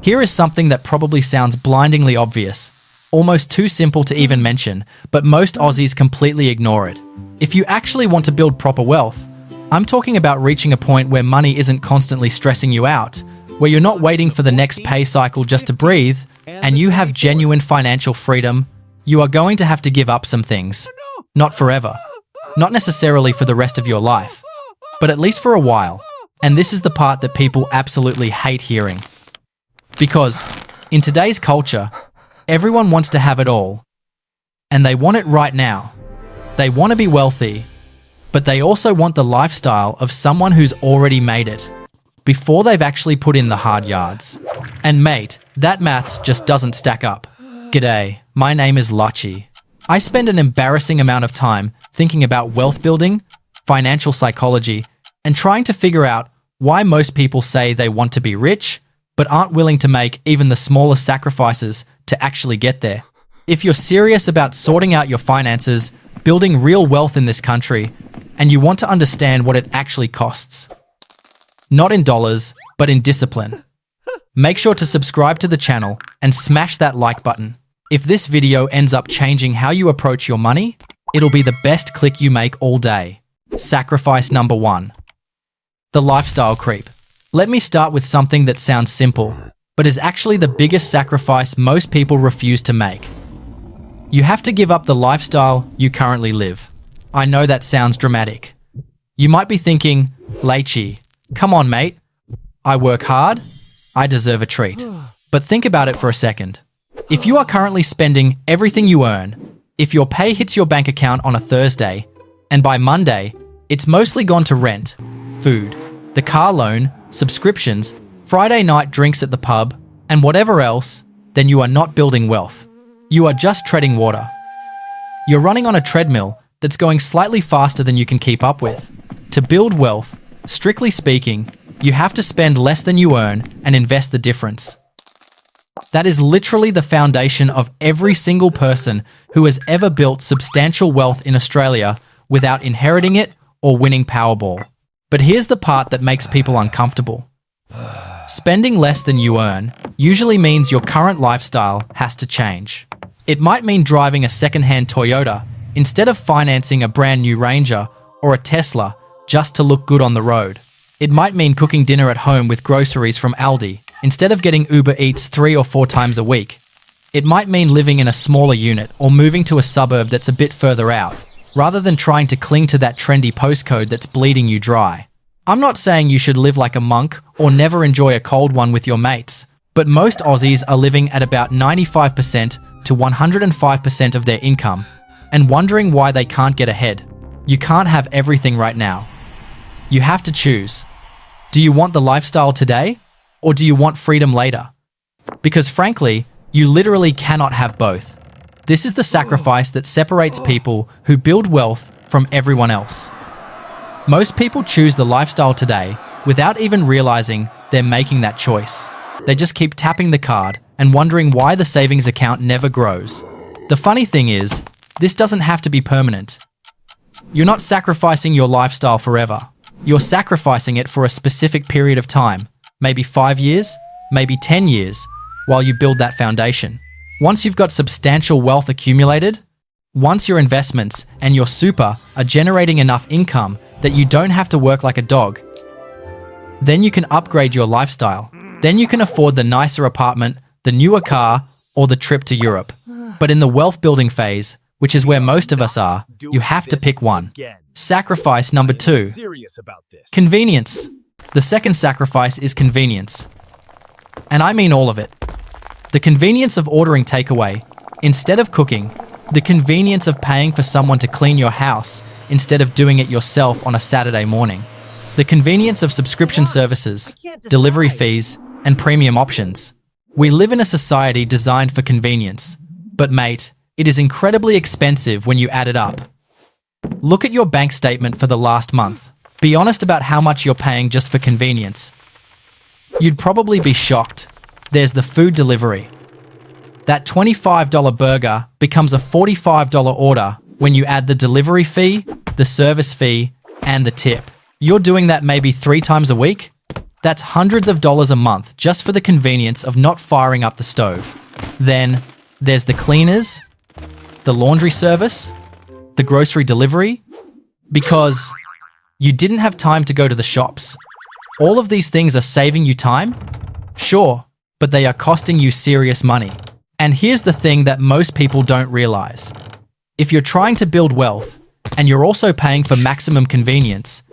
Here is something that probably sounds blindingly obvious, almost too simple to even mention, but most Aussies completely ignore it. If you actually want to build proper wealth, I'm talking about reaching a point where money isn't constantly stressing you out, where you're not waiting for the next pay cycle just to breathe, and you have genuine financial freedom. You are going to have to give up some things. Not forever. Not necessarily for the rest of your life, but at least for a while. And this is the part that people absolutely hate hearing. Because in today's culture, everyone wants to have it all. And they want it right now. They want to be wealthy, but they also want the lifestyle of someone who's already made it, before they've actually put in the hard yards. And mate, that maths just doesn't stack up. G'day, my name is Lachie. I spend an embarrassing amount of time thinking about wealth building, financial psychology, and trying to figure out why most people say they want to be rich, but aren't willing to make even the smallest sacrifices to actually get there. If you're serious about sorting out your finances, building real wealth in this country, and you want to understand what it actually costs, not in dollars, but in discipline, make sure to subscribe to the channel and smash that like button. If this video ends up changing how you approach your money, it'll be the best click you make all day. Sacrifice number 1. The lifestyle creep. Let me start with something that sounds simple, but is actually the biggest sacrifice most people refuse to make. You have to give up the lifestyle you currently live. I know that sounds dramatic. You might be thinking, Lachie, come on mate, I work hard, I deserve a treat. But think about it for a second. If you are currently spending everything you earn, if your pay hits your bank account on a Thursday, and by Monday, it's mostly gone to rent, food, the car loan, subscriptions, Friday night drinks at the pub, and whatever else, then you are not building wealth. You are just treading water. You're running on a treadmill that's going slightly faster than you can keep up with. To build wealth, strictly speaking, you have to spend less than you earn and invest the difference. That is literally the foundation of every single person who has ever built substantial wealth in Australia without inheriting it or winning Powerball. But here's the part that makes people uncomfortable. Spending less than you earn usually means your current lifestyle has to change. It might mean driving a second-hand Toyota instead of financing a brand new Ranger or a Tesla just to look good on the road. It might mean cooking dinner at home with groceries from Aldi instead of getting Uber Eats 3 or 4 times a week. It might mean living in a smaller unit or moving to a suburb that's a bit further out, rather than trying to cling to that trendy postcode that's bleeding you dry. I'm not saying you should live like a monk or never enjoy a cold one with your mates, but most Aussies are living at about 95% to 105% of their income and wondering why they can't get ahead. You can't have everything right now. You have to choose. Do you want the lifestyle today, or do you want freedom later? Because frankly, you literally cannot have both. This is the sacrifice that separates people who build wealth from everyone else. Most people choose the lifestyle today without even realizing they're making that choice. They just keep tapping the card and wondering why the savings account never grows. The funny thing is, this doesn't have to be permanent. You're not sacrificing your lifestyle forever. You're sacrificing it for a specific period of time, maybe 5 years, maybe 10 years, while you build that foundation. Once you've got substantial wealth accumulated, once your investments and your super are generating enough income that you don't have to work like a dog, then you can upgrade your lifestyle. Then you can afford the nicer apartment, the newer car, or the trip to Europe. But in the wealth building phase, which is where most of us are, you have to pick one. Sacrifice number 2. Convenience. The second sacrifice is convenience. And I mean all of it. The convenience of ordering takeaway instead of cooking. The convenience of paying for someone to clean your house instead of doing it yourself on a Saturday morning. The convenience of subscription services, delivery fees, and premium options. We live in a society designed for convenience. But mate, it is incredibly expensive when you add it up. Look at your bank statement for the last month. Be honest about how much you're paying just for convenience. You'd probably be shocked. There's the food delivery. That $25 burger becomes a $45 order when you add the delivery fee, the service fee, and the tip. You're doing that maybe 3 times a week? That's hundreds of dollars a month just for the convenience of not firing up the stove. Then there's the cleaners, the laundry service, the grocery delivery, because you didn't have time to go to the shops. All of these things are saving you time? Sure, but they are costing you serious money. And here's the thing that most people don't realize. If you're trying to build wealth, and you're also paying for maximum convenience,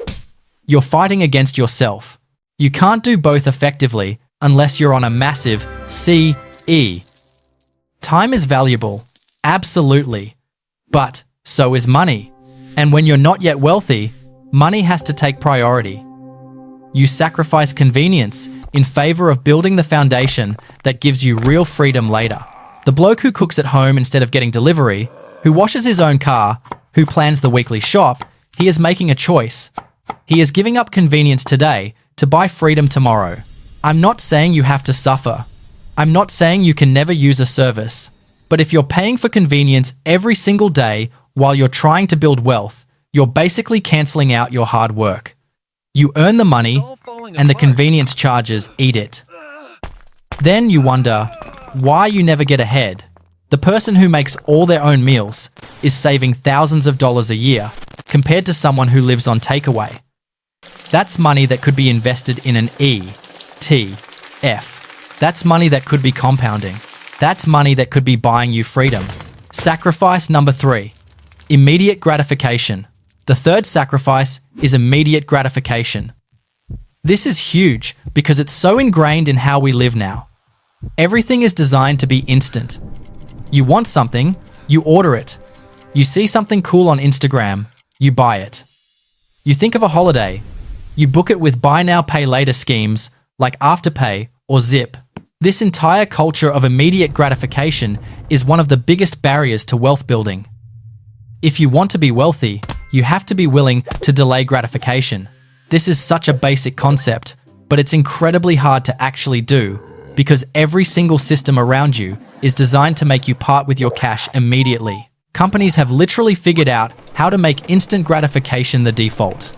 you're fighting against yourself. You can't do both effectively unless you're on a massive CE. Time is valuable, absolutely, but so is money. And when you're not yet wealthy, money has to take priority. You sacrifice convenience in favor of building the foundation that gives you real freedom later. The bloke who cooks at home instead of getting delivery, who washes his own car, who plans the weekly shop, he is making a choice. He is giving up convenience today to buy freedom tomorrow. I'm not saying you have to suffer. I'm not saying you can never use a service. But if you're paying for convenience every single day while you're trying to build wealth, you're basically cancelling out your hard work. You earn the money, and the convenience charges eat it. Then you wonder why you never get ahead. The person who makes all their own meals is saving thousands of dollars a year compared to someone who lives on takeaway. That's money that could be invested in an ETF. That's money that could be compounding. That's money that could be buying you freedom. Sacrifice number 3, immediate gratification. The third sacrifice is immediate gratification. This is huge because it's so ingrained in how we live now. Everything is designed to be instant. You want something, you order it. You see something cool on Instagram, you buy it. You think of a holiday, you book it with buy now pay later schemes like Afterpay or Zip. This entire culture of immediate gratification is one of the biggest barriers to wealth building. If you want to be wealthy, you have to be willing to delay gratification. This is such a basic concept, but it's incredibly hard to actually do because every single system around you is designed to make you part with your cash immediately. Companies have literally figured out how to make instant gratification the default.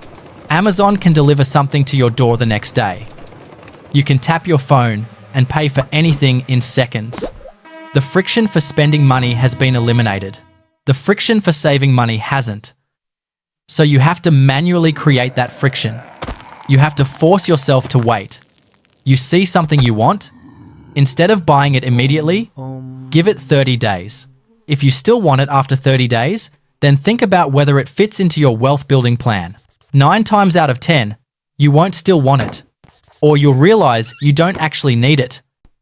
Amazon can deliver something to your door the next day. You can tap your phone and pay for anything in seconds. The friction for spending money has been eliminated. The friction for saving money hasn't. So you have to manually create that friction. You have to force yourself to wait. You see something you want? Instead of buying it immediately, give it 30 days. If you still want it after 30 days, then think about whether it fits into your wealth building plan. 9 times out of 10, you won't still want it. Or you'll realize you don't actually need it.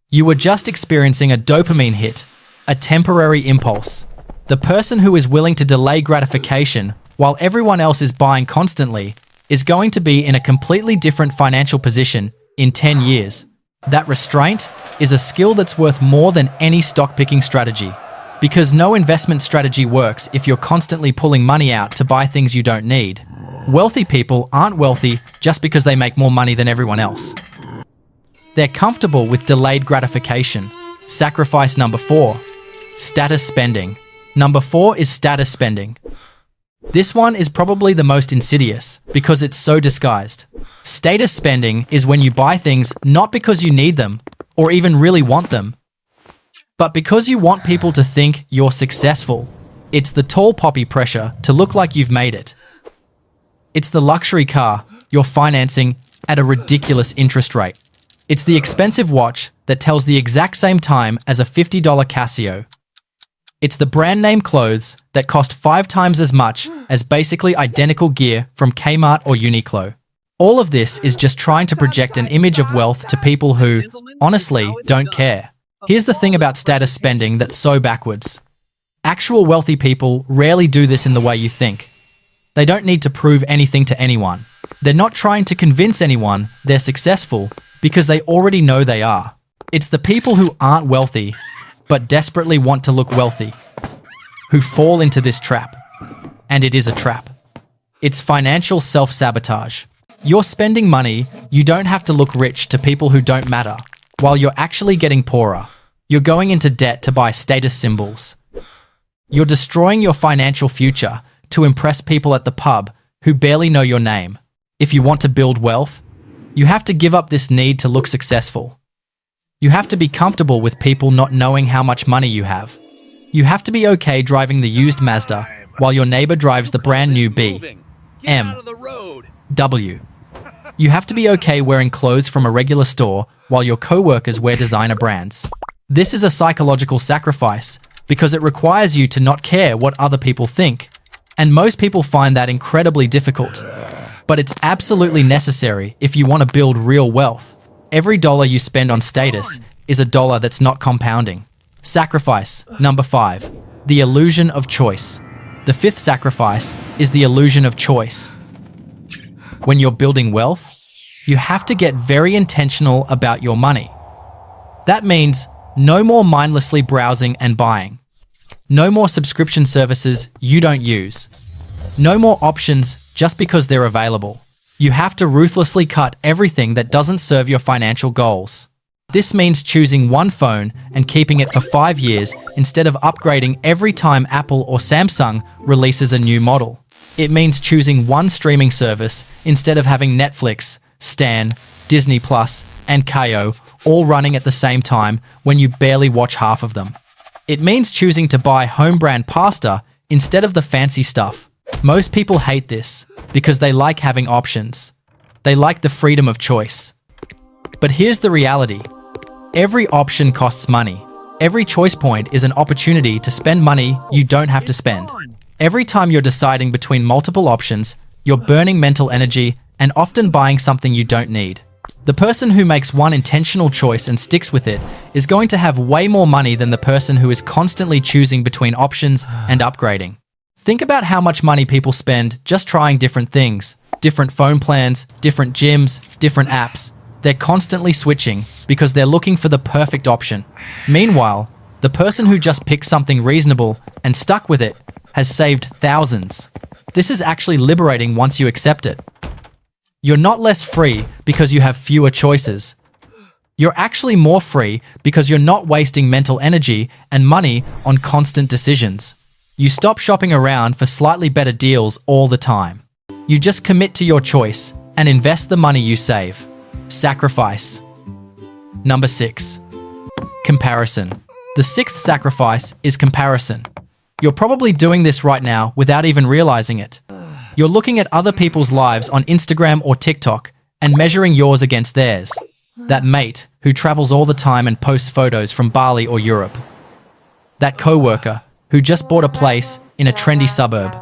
You were just experiencing a dopamine hit, a temporary impulse. The person who is willing to delay gratification while everyone else is buying constantly is going to be in a completely different financial position in 10 years. That restraint is a skill that's worth more than any stock picking strategy. Because no investment strategy works if you're constantly pulling money out to buy things you don't need. Wealthy people aren't wealthy just because they make more money than everyone else. They're comfortable with delayed gratification. Sacrifice number 4, status spending. Number 4 is status spending. This one is probably the most insidious because it's so disguised. Status spending is when you buy things not because you need them or even really want them, but because you want people to think you're successful. It's the tall poppy pressure to look like you've made it. It's the luxury car you're financing at a ridiculous interest rate. It's the expensive watch that tells the exact same time as a $50 Casio. It's the brand name clothes that cost 5 times as much as basically identical gear from Kmart or Uniqlo. All of this is just trying to project an image of wealth to people who, honestly, don't care. Here's the thing about status spending that's so backwards. Actual wealthy people rarely do this in the way you think. They don't need to prove anything to anyone. They're not trying to convince anyone they're successful because they already know they are. It's the people who aren't wealthy but desperately want to look wealthy who fall into this trap. And it is a trap. It's financial self-sabotage. You're spending money you don't have to look rich to people who don't matter, while you're actually getting poorer. You're going into debt to buy status symbols. You're destroying your financial future to impress people at the pub who barely know your name. If you want to build wealth, You have to give up this need to look successful. You have to be comfortable with people not knowing how much money you have. You have to be okay driving the used Mazda while your neighbor drives the brand new BMW. You have to be okay wearing clothes from a regular store while your co-workers wear designer brands. This is a psychological sacrifice because it requires you to not care what other people think, and most people find that incredibly difficult. But it's absolutely necessary if you want to build real wealth. Every dollar you spend on status is a dollar that's not compounding. Sacrifice number 5, the illusion of choice. The 5th sacrifice is the illusion of choice. When you're building wealth, you have to get very intentional about your money. That means no more mindlessly browsing and buying. No more subscription services you don't use. No more options just because they're available. You have to ruthlessly cut everything that doesn't serve your financial goals. This means choosing one phone and keeping it for 5 years instead of upgrading every time Apple or Samsung releases a new model. It means choosing one streaming service instead of having Netflix, Stan, Disney Plus, and Kayo all running at the same time when you barely watch half of them. It means choosing to buy home brand pasta instead of the fancy stuff. Most people hate this because they like having options. They like the freedom of choice. But here's the reality. Every option costs money. Every choice point is an opportunity to spend money you don't have to spend. Every time you're deciding between multiple options, you're burning mental energy and often buying something you don't need. The person who makes one intentional choice and sticks with it is going to have way more money than the person who is constantly choosing between options and upgrading. Think about how much money people spend just trying different things, different phone plans, different gyms, different apps. They're constantly switching because they're looking for the perfect option. Meanwhile, the person who just picked something reasonable and stuck with it has saved thousands. This is actually liberating once you accept it. You're not less free because you have fewer choices. You're actually more free because you're not wasting mental energy and money on constant decisions. You stop shopping around for slightly better deals all the time. You just commit to your choice and invest the money you save. Sacrifice. Number 6. Comparison. The 6th sacrifice is comparison. You're probably doing this right now without even realizing it. You're looking at other people's lives on Instagram or TikTok and measuring yours against theirs. That mate who travels all the time and posts photos from Bali or Europe. That co-worker who just bought a place in a trendy suburb.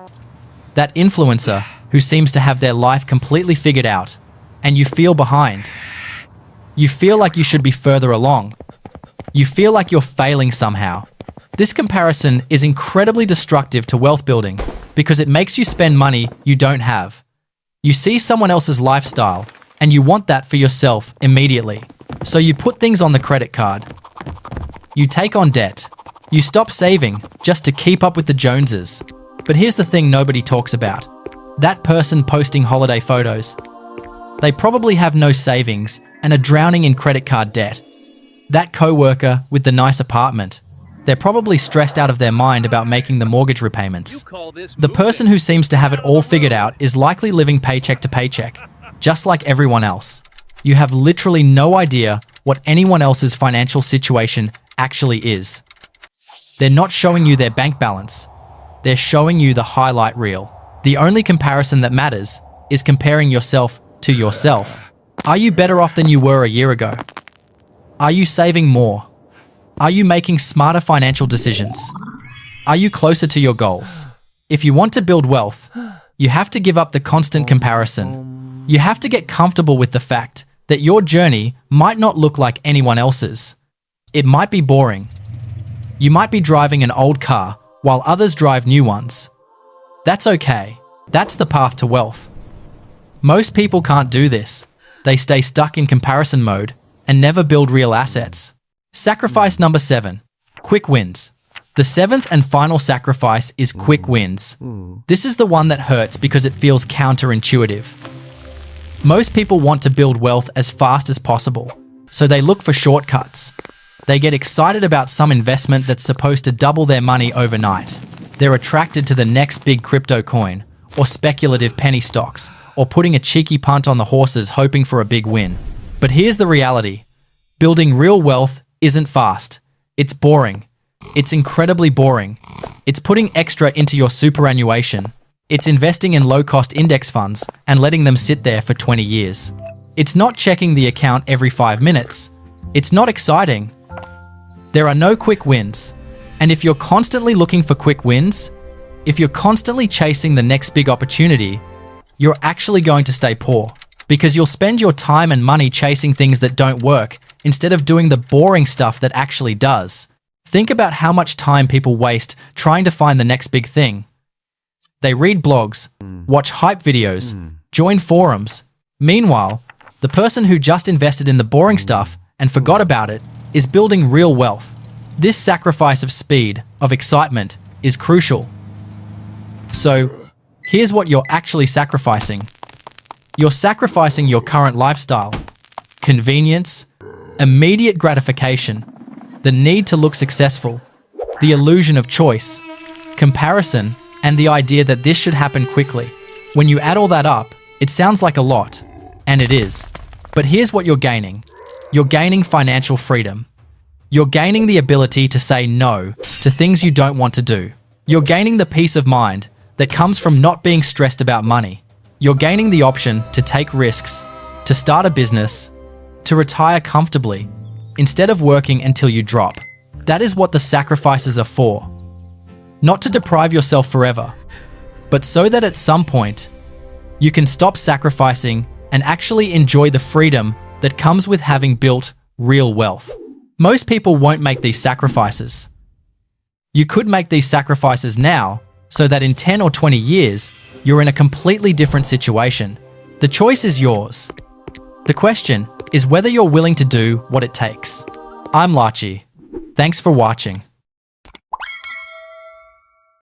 That influencer who seems to have their life completely figured out, and you feel behind. You feel like you should be further along. You feel like you're failing somehow. This comparison is incredibly destructive to wealth building because it makes you spend money you don't have. You see someone else's lifestyle and you want that for yourself immediately. So you put things on the credit card. You take on debt. You stop saving just to keep up with the Joneses. But here's the thing nobody talks about. That person posting holiday photos. They probably have no savings and are drowning in credit card debt. That co-worker with the nice apartment. They're probably stressed out of their mind about making the mortgage repayments. The person who seems to have it all figured out is likely living paycheck to paycheck, just like everyone else. You have literally no idea what anyone else's financial situation actually is. They're not showing you their bank balance. They're showing you the highlight reel. The only comparison that matters is comparing yourself to yourself. Are you better off than you were a year ago? Are you saving more? Are you making smarter financial decisions? Are you closer to your goals? If you want to build wealth, you have to give up the constant comparison. You have to get comfortable with the fact that your journey might not look like anyone else's. It might be boring. You might be driving an old car while others drive new ones. That's okay. That's the path to wealth. Most people can't do this. They stay stuck in comparison mode and never build real assets. Sacrifice number 7. Quick wins. The 7th and final sacrifice is quick wins. This is the one that hurts because it feels counterintuitive. Most people want to build wealth as fast as possible, so they look for shortcuts. They get excited about some investment that's supposed to double their money overnight. They're attracted to the next big crypto coin, or speculative penny stocks, or putting a cheeky punt on the horses hoping for a big win. But here's the reality. Building real wealth isn't fast. It's boring. It's incredibly boring. It's putting extra into your superannuation. It's investing in low-cost index funds and letting them sit there for 20 years. It's not checking the account every 5 minutes. It's not exciting. There are no quick wins. And if you're constantly looking for quick wins, if you're constantly chasing the next big opportunity, you're actually going to stay poor because you'll spend your time and money chasing things that don't work instead of doing the boring stuff that actually does. Think about how much time people waste trying to find the next big thing. They read blogs, watch hype videos, join forums. Meanwhile, the person who just invested in the boring stuff and forgot about it is building real wealth. This sacrifice of speed, of excitement, is crucial. So, here's what you're actually sacrificing. You're sacrificing your current lifestyle, convenience, immediate gratification, the need to look successful, the illusion of choice, comparison, and the idea that this should happen quickly. When you add all that up, it sounds like a lot, and it is. But here's what you're gaining. You're gaining financial freedom. You're gaining the ability to say no to things you don't want to do. You're gaining the peace of mind that comes from not being stressed about money. You're gaining the option to take risks, to start a business, to retire comfortably, instead of working until you drop. That is what the sacrifices are for. Not to deprive yourself forever, but so that at some point, you can stop sacrificing and actually enjoy the freedom that comes with having built real wealth. Most people won't make these sacrifices. You could make these sacrifices now, so that in 10 or 20 years, you're in a completely different situation. The choice is yours. The question is whether you're willing to do what it takes. I'm Lachie. Thanks for watching.